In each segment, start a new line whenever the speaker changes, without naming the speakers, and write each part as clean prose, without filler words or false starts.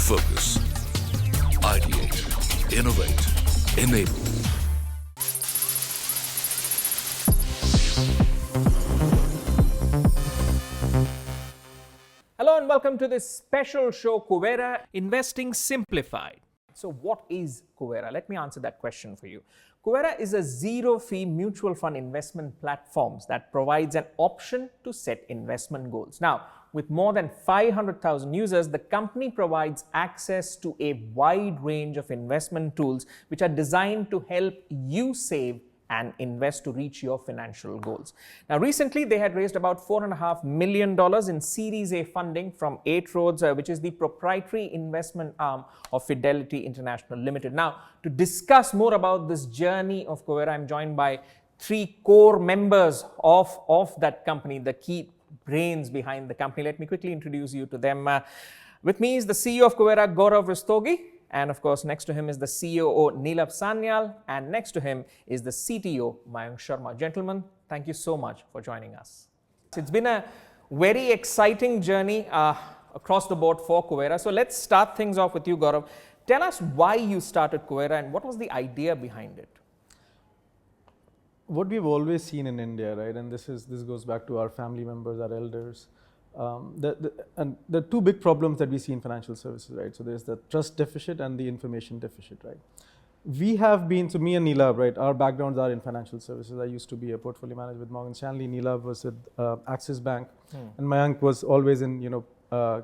Focus. Ideate. Innovate. Enable.
Hello and welcome to this special show, Kuvera Investing Simplified. So what is Kuvera? Let me answer that question for you. Kuvera is a zero-fee mutual fund investment platform that provides an option to set investment goals. Now, with more than 500,000 users, the company provides access to a wide range of investment tools which are designed to help you save and invest to reach your financial goals. Now, recently they had raised about $4.5 million in Series A funding from 8 Roads, which is the proprietary investment arm of Fidelity International Limited. Now, to discuss more about this journey of Kuvera, I'm joined by 3 core members of that company, the key brains behind the company. Let me quickly introduce you to them. With me is the CEO of Kuvera, Gaurav Rastogi. And of course, next to him is the COO, Neelav Sanyal. And next to him is the CTO, Mayank Sharma. Gentlemen, thank you so much for joining us. It's been a very exciting journey across the board for Kuvera. So let's start things off with you, Gaurav. Tell us why you started Kuvera and what was the idea behind it?
What we've always seen in India, right, and this goes back to our family members, our elders, and the 2 big problems that we see in financial services, right? So there's the trust deficit and the information deficit, right? We have been, so me and Neelav, right, our backgrounds are in financial services. I used to be a portfolio manager with Morgan Stanley. Neelav was with Axis Bank, and Mayank was always in,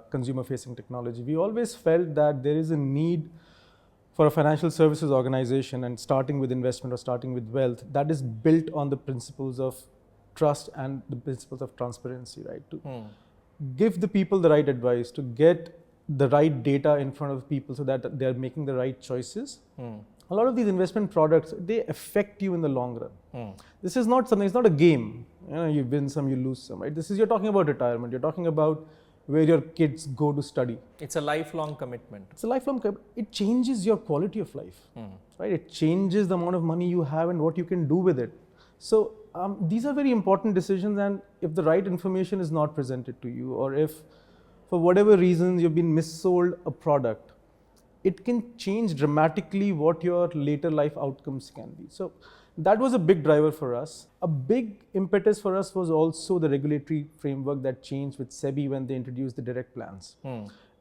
consumer-facing technology. We always felt that there is a need for a financial services organization, and starting with investment or starting with wealth, that is built on the principles of trust and the principles of transparency, right? To give the people the right advice, to get the right data in front of people so that they're making the right choices. A lot of these investment products, they affect you in the long run. This is not something, it's not a game. You win some, you lose some, right? You're talking about retirement, you're talking about where your kids go to study.
It's a lifelong commitment.
It's a lifelong commitment. It changes your quality of life, right? It changes the amount of money you have and what you can do with it. So these are very important decisions, and if the right information is not presented to you, or if for whatever reasons you've been missold a product, it can change dramatically what your later life outcomes can be. So that was a big driver for us. A big impetus for us was also the regulatory framework that changed with SEBI when they introduced the direct plans.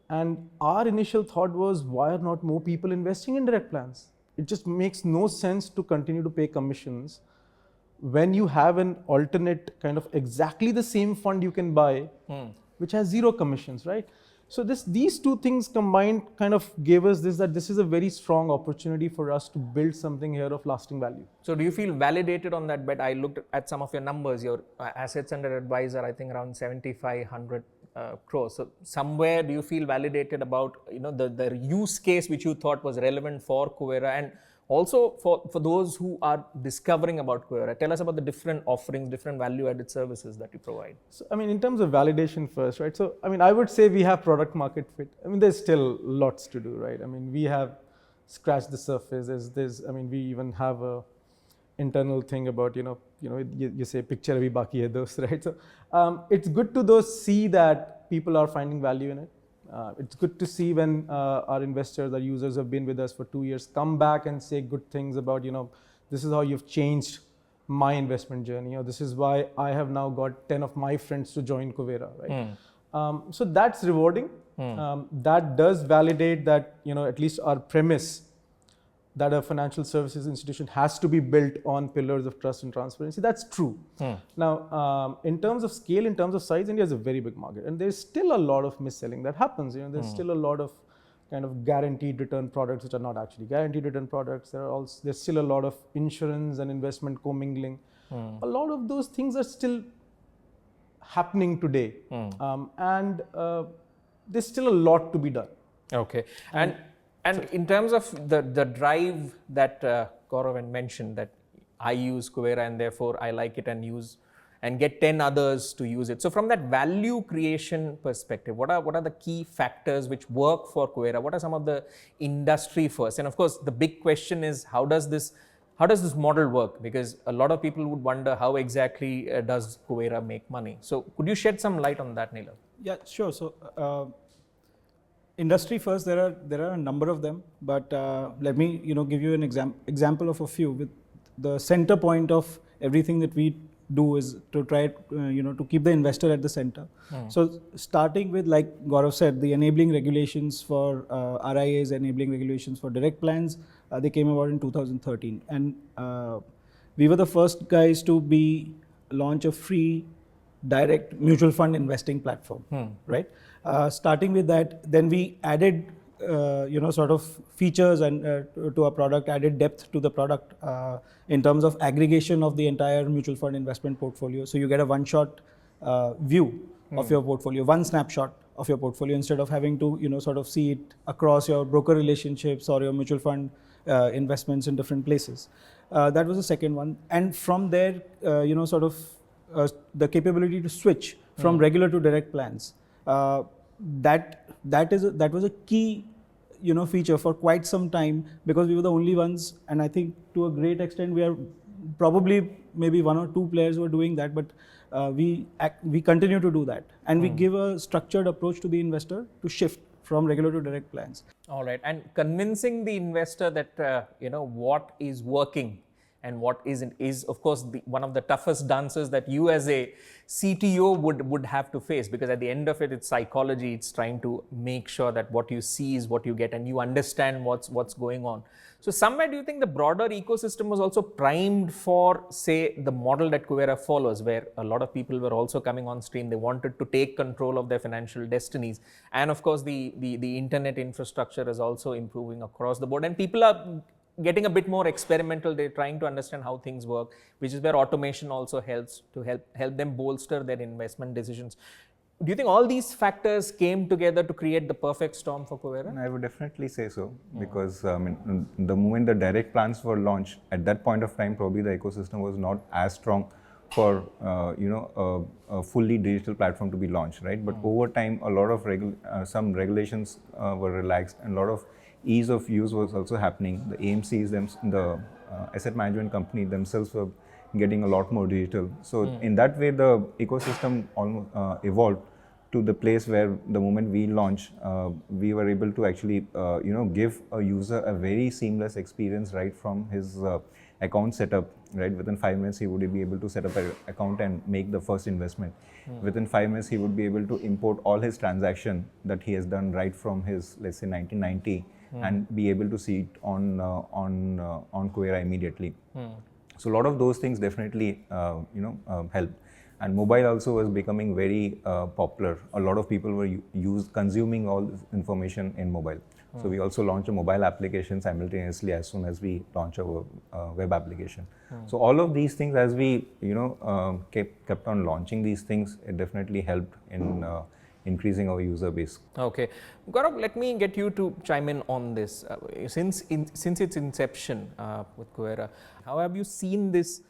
And our initial thought was, why are not more people investing in direct plans? It just makes no sense to continue to pay commissions when you have an alternate kind of exactly the same fund you can buy, which has 0 commissions, right? So these 2 things combined kind of gave us that this is a very strong opportunity for us to build something here of lasting value.
So do you feel validated on that bet? I looked at some of your numbers. Your assets under advisor, I think around 7,500 crores. So somewhere do you feel validated about the use case which you thought was relevant for Kuvera, and also for those who are discovering about Kuvera? Tell us about the different offerings, different value-added services that you provide.
So, in terms of validation first, right? So, I would say we have product market fit. There's still lots to do, right? We have scratched the surface. We even have a internal thing about, you say, picture abhi baki hai dost, right? So, it's good to see that people are finding value in it. It's good to see when our investors, our users have been with us for 2 years, come back and say good things about, this is how you've changed my investment journey, or this is why I have now got 10 of my friends to join Kuvera, right? So that's rewarding. That does validate that, at least our premise that a financial services institution has to be built on pillars of trust and transparency. That's true. Now, in terms of scale, in terms of size, India is a very big market, and there's still a lot of mis-selling that happens. There's still a lot of kind of guaranteed return products which are not actually guaranteed return products. There's still a lot of insurance and investment commingling. A lot of those things are still happening today, and there's still a lot to be done.
Okay, and in terms of the drive that Gaurav mentioned, that I use Kuvera and therefore I like it and use and get 10 others to use it. So from that value creation perspective, what are the key factors which work for Kuvera? What are some of the industry first? And of course, the big question is, how does this model work? Because a lot of people would wonder how exactly does Kuvera make money? So could you shed some light on that, Neelav?
Yeah, sure. So Industry first, there are a number of them, but let me give you an example of a few. With the center point of everything that we do is to try to keep the investor at the center. So starting with, like Gaurav said, the enabling regulations for RIAs, enabling regulations for direct plans, they came about in 2013, and we were the first guys to launch a free direct mutual fund investing platform, right? Starting with that, then we added, sort of features and to our product, added depth to the product in terms of aggregation of the entire mutual fund investment portfolio. So you get a one-shot view of your portfolio, one snapshot of your portfolio, instead of having to, sort of see it across your broker relationships or your mutual fund investments in different places. That was the second one, and from there, the capability to switch from regular to direct plans. That was a key feature for quite some time, because we were the only ones, and I think to a great extent we are probably maybe one or two players who are doing that, but we continue to do that, and we give a structured approach to the investor to shift from regular to direct plans.
All right, and convincing the investor that what is working and what isn't is, of course, one of the toughest dances that you as a CTO would have to face, because at the end of it, it's psychology. It's trying to make sure that what you see is what you get, and you understand what's going on. So somewhere, do you think the broader ecosystem was also primed for, say, the model that Kuvera follows, where a lot of people were also coming on stream? They wanted to take control of their financial destinies, and of course, the internet infrastructure is also improving across the board, and people are getting a bit more experimental. They're trying to understand how things work, which is where automation also helps to help them bolster their investment decisions. Do you think all these factors came together to create the perfect storm for Kuvera?
I would definitely say so, because the moment the direct plans were launched, at that point of time, probably the ecosystem was not as strong for a fully digital platform to be launched, right? But over time, a lot of some regulations were relaxed, and a lot of ease of use was also happening. The AMCs, the asset management company themselves were getting a lot more digital. So in that way, the ecosystem almost evolved to the place where the moment we launched, we were able to actually give a user a very seamless experience right from his account setup. Right, within 5 minutes he would be able to set up an account and make the first investment. Within 5 minutes he would be able to import all his transaction that he has done right from his, let's say, 1990, and be able to see it on Kuvera immediately. So a lot of those things definitely helped. And mobile also was becoming very popular. A lot of people were consuming all this information in mobile. So we also launched a mobile application simultaneously as soon as we launched our web application. So all of these things, as we kept on launching these things, it definitely helped in increasing our user base.
Okay, Gaurav, let me get you to chime in on this. Since its inception with Kuvera, how have you seen this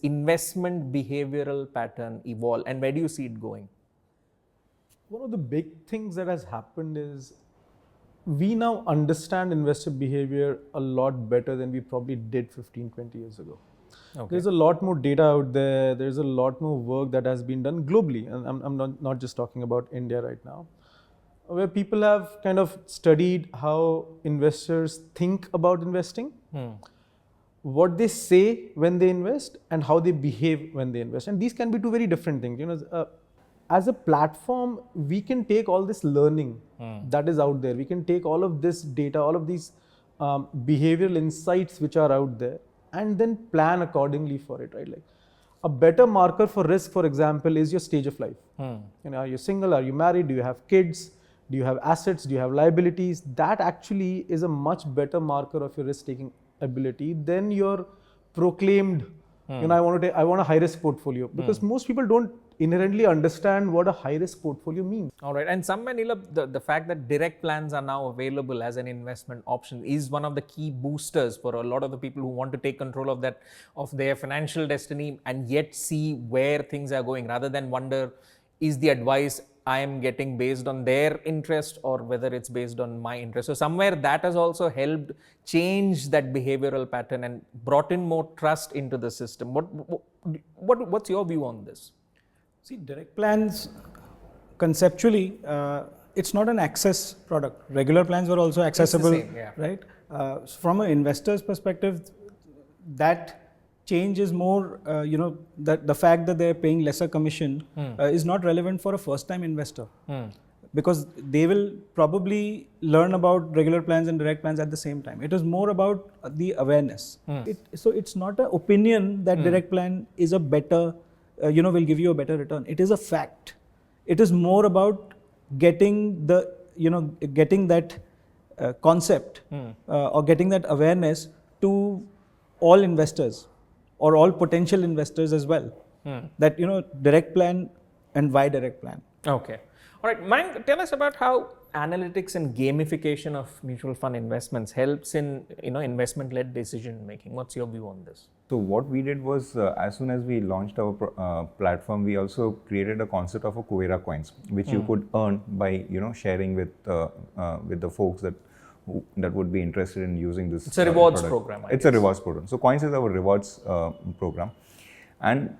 investment behavioral pattern evolve, and where do you see it going?
One of the big things that has happened is we now understand investor behavior a lot better than we probably did 15, 20 years ago. Okay. There's a lot more data out there. There's a lot more work that has been done globally. And I'm not just talking about India right now, where people have kind of studied how investors think about investing, what they say when they invest, and how they behave when they invest. And these can be two very different things. As a platform, we can take all this learning that is out there. We can take all of this data, all of these behavioral insights which are out there, and then plan accordingly for it, right? Like a better marker for risk, for example, is your stage of life. Are you single? Are you married? Do you have kids? Do you have assets? Do you have liabilities? That actually is a much better marker of your risk-taking ability than your proclaimed, I want a high-risk portfolio, because most people don't inherently understand what a high-risk portfolio means.
All right, and somewhere, Neelab, the fact that direct plans are now available as an investment option is one of the key boosters for a lot of the people who want to take control of their financial destiny and yet see where things are going, rather than wonder, is the advice I am getting based on their interest or whether it's based on my interest. So somewhere that has also helped change that behavioral pattern and brought in more trust into the system. What's your view on this?
See, direct plans conceptually, it's not an access product. Regular plans were also accessible,
same, yeah.
right? So from an investor's perspective, that change is more, that the fact that they're paying lesser commission is not relevant for a first-time investor. Because they will probably learn about regular plans and direct plans at the same time. It is more about the awareness. So it's not an opinion that direct plan is a better, will give you a better return. It is a fact. It is more about getting that concept or getting that awareness to all investors or all potential investors as well. That, direct plan and why direct plan.
Okay. All right, Mayank, tell us about how analytics and gamification of mutual fund investments helps in investment-led decision making. What's your view on this?
So what we did was, as soon as we launched our platform, we also created a concept of a Kuvera coins, which you could earn by sharing with the folks that would be interested in using this.
It's a rewards
product.
program.
It's a rewards program. So coins is our rewards program. And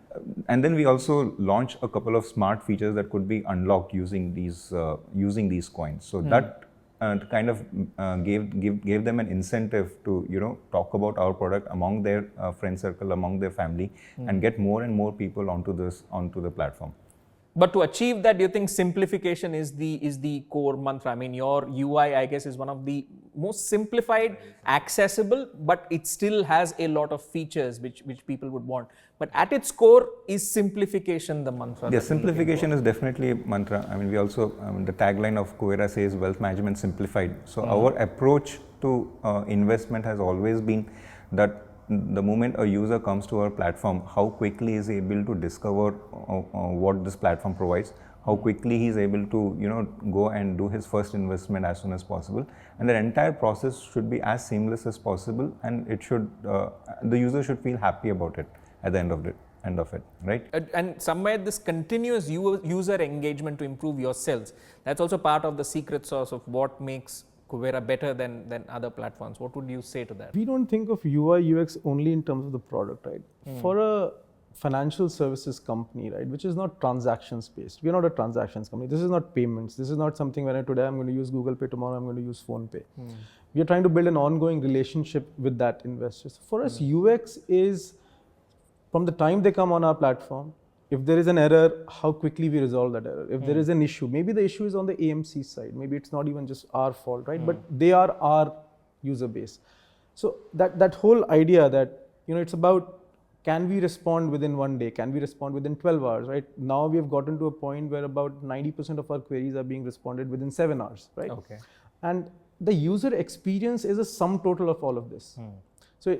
then we also launched a couple of smart features that could be unlocked using these coins. So that kind of gave them an incentive to talk about our product among their friend circle, among their family, and get more and more people onto the platform.
But to achieve that, do you think simplification is the core mantra? I mean, your UI, I guess, is one of the most simplified, accessible, but it still has a lot of features which people would want. But at its core, is simplification the mantra?
Yes, simplification is definitely a mantra. I mean, we also, the tagline of Kuvera says wealth management simplified. So our approach to investment has always been that the moment a user comes to our platform, how quickly is he able to discover what this platform provides, how quickly he is able to go and do his first investment as soon as possible, and the entire process should be as seamless as possible, and it should the user should feel happy about it at the end of it, right?
And somewhere this continuous user engagement to improve yourselves, that's also part of the secret sauce of what makes Kuvera better than other platforms. What would you say to that?
We don't think of UI UX only in terms of the product, right? For a financial services company, right, which is not transactions based. We're not a transactions company. This is not payments. This is not something when today I'm going to use Google Pay, tomorrow I'm going to use Phone Pay. We are trying to build an ongoing relationship with that investor. So for us, UX is from the time they come on our platform. If there is an error, how quickly we resolve that error. If there is an issue, maybe the issue is on the AMC side. Maybe it's not even just our fault, right? But they are our user base. So that whole idea that, it's about, can we respond within 1 day? Can we respond within 12 hours, right? Now we have gotten to a point where about 90% of our queries are being responded within 7 hours, right?
Okay.
And the user experience is a sum total of all of this. So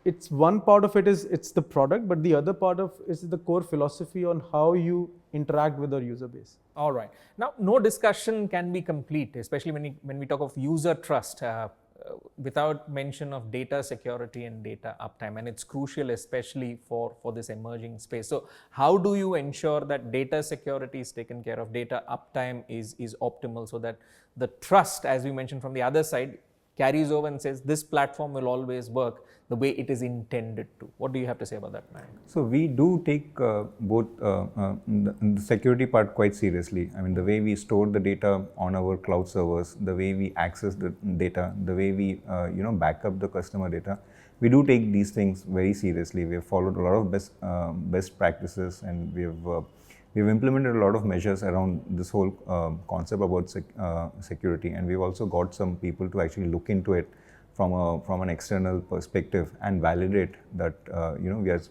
it's one part of it's the product, but the other part of is the core philosophy on how you interact with our user base.
All right. Now, no discussion can be complete, especially when we talk of user trust, without mention of data security and data uptime, and it's crucial, especially for this emerging space. So, how do you ensure that data security is taken care of, data uptime is optimal, so that the trust, as we mentioned from the other side, carries over and says this platform will always work the way it is intended to? What do you have to say about that, Mayank?
So we do take both the security part quite seriously. I mean, the way we store the data on our cloud servers, the way we access the data, the way we back up the customer data, we do take these things very seriously. We have followed a lot of best practices, and we've implemented a lot of measures around this whole concept about security, and we've also got some people to actually look into it from an external perspective and validate that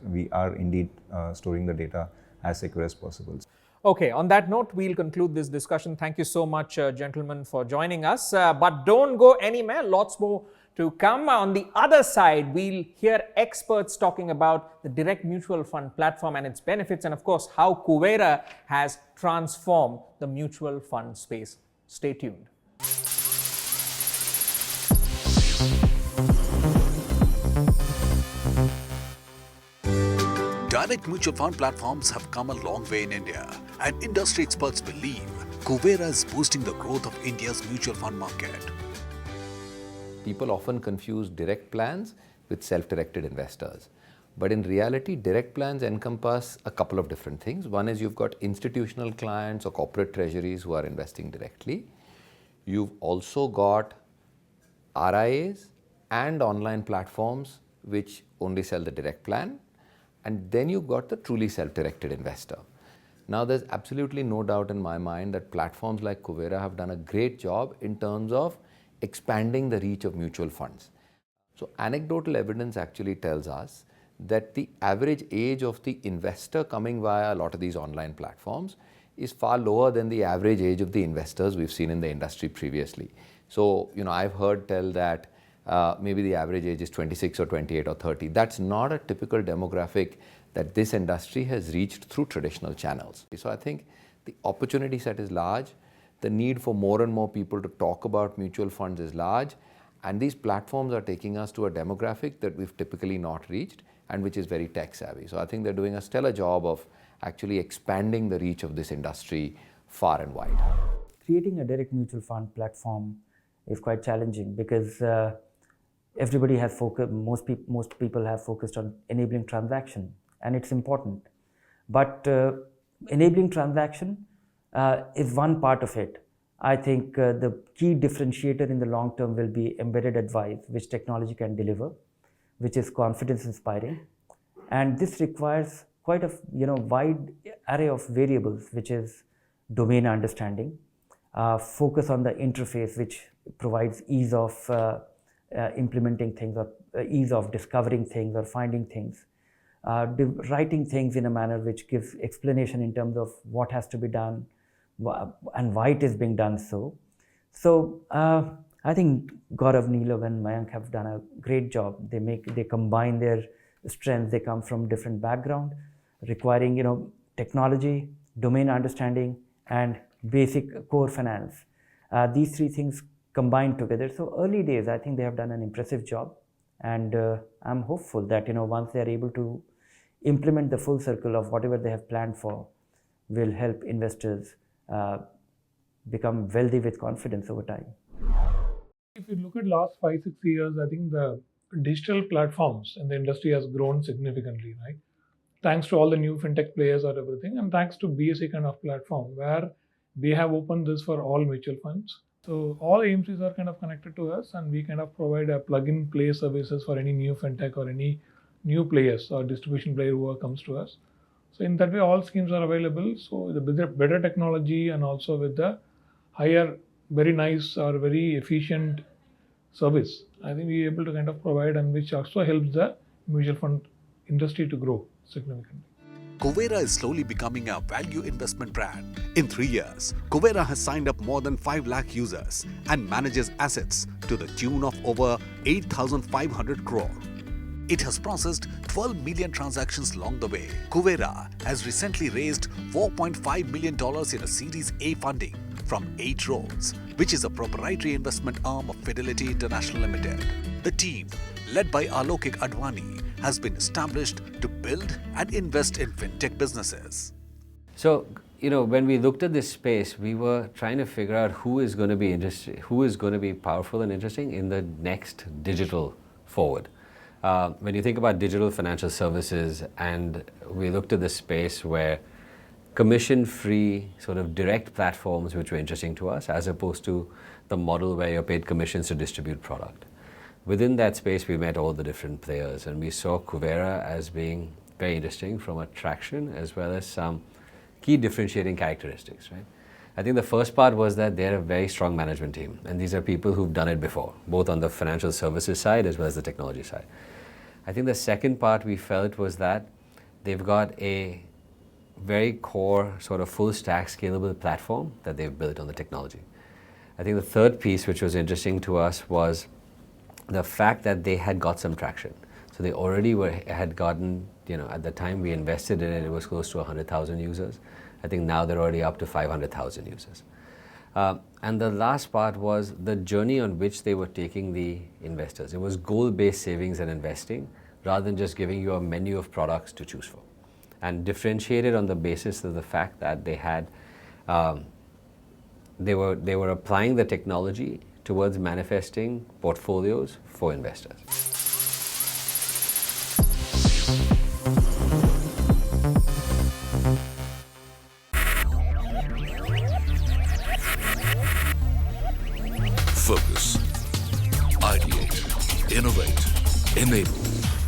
we are indeed storing the data as secure as possible.
Okay, on that note, we'll conclude this discussion. Thank you so much, gentlemen, for joining us. But don't go anywhere, lots more to come. On the other side, we'll hear experts talking about the direct mutual fund platform and its benefits, and of course, how Kuvera has transformed the mutual fund space. Stay tuned.
Direct mutual fund platforms have come a long way in India, and industry experts believe Kuvera is boosting the growth of India's mutual fund market.
People often confuse direct plans with self-directed investors. But in reality, direct plans encompass a couple of different things. One is you've got institutional clients or corporate treasuries who are investing directly. You've also got RIAs and online platforms which only sell the direct plan. And then you've got the truly self-directed investor. Now, there's absolutely no doubt in my mind that platforms like Kuvera have done a great job in terms of expanding the reach of mutual funds. So anecdotal evidence actually tells us that the average age of the investor coming via a lot of these online platforms is far lower than the average age of the investors we've seen in the industry previously. So, I've heard tell that maybe the average age is 26 or 28 or 30. That's not a typical demographic that this industry has reached through traditional channels. So I think the opportunity set is large. The need for more and more people to talk about mutual funds is large. And these platforms are taking us to a demographic that we've typically not reached and which is very tech savvy. So I think they're doing a stellar job of actually expanding the reach of this industry far and wide.
Creating a direct mutual fund platform is quite challenging because everybody has focused, most people have focused on enabling transaction, and it's important. But enabling transaction is one part of it. I think the key differentiator in the long term will be embedded advice, which technology can deliver, which is confidence inspiring. And this requires quite a wide array of variables, which is domain understanding, focus on the interface, which provides ease of implementing things or ease of discovering things or finding things, writing things in a manner which gives explanation in terms of what has to be done and why it is being done so. So I think Gaurav, Neelav and Mayank have done a great job. They combine their strengths. They come from different background, requiring technology, domain understanding, and basic core finance. These three things combined together. So early days, I think they have done an impressive job, and I'm hopeful that once they are able to implement the full circle of whatever they have planned for, will help investors become wealthy with confidence over time.
If you look at last 5-6 years, I think the digital platforms in the industry has grown significantly, right? Thanks to all the new fintech players or everything, and thanks to BSE kind of platform where they have opened this for all mutual funds. So all AMCs are kind of connected to us, and we kind of provide a plug-in play services for any new fintech or any new players or distribution player who comes to us. So in that way, all schemes are available. So with the better technology and also with the higher, very nice or very efficient service, I think we are able to kind of provide, and which also helps the mutual fund industry to grow significantly.
Kuvera is slowly becoming a value investment brand. In 3 years, Kuvera has signed up more than 5 lakh users and manages assets to the tune of over 8,500 crore. It has processed 12 million transactions along the way. Kuvera has recently raised $4.5 million in a Series A funding from 8 Rolls, which is a proprietary investment arm of Fidelity International Limited. The team, led by Alokik Advani, has been established to build and invest in fintech businesses.
So, when we looked at this space, we were trying to figure out who is going to be interesting, who is going to be powerful and interesting in the next digital forward. When you think about digital financial services, and we looked at this space where commission-free sort of direct platforms which were interesting to us, as opposed to the model where you're paid commissions to distribute product. Within that space, we met all the different players, and we saw Kuvera as being very interesting from a traction as well as some key differentiating characteristics, right? I think the first part was that they're a very strong management team, and these are people who've done it before, both on the financial services side as well as the technology side. I think the second part we felt was that they've got a very core sort of full stack scalable platform that they've built on the technology. I think the third piece which was interesting to us was the fact that they had got some traction. So they already had gotten, at the time we invested in it, it was close to 100,000 users. I think now they're already up to 500,000 users. And the last part was the journey on which they were taking the investors. It was goal-based savings and investing rather than just giving you a menu of products to choose from. And differentiated on the basis of the fact that they had, they were applying the technology towards manifesting portfolios for investors.
Focus. Ideate. Innovate. Enable.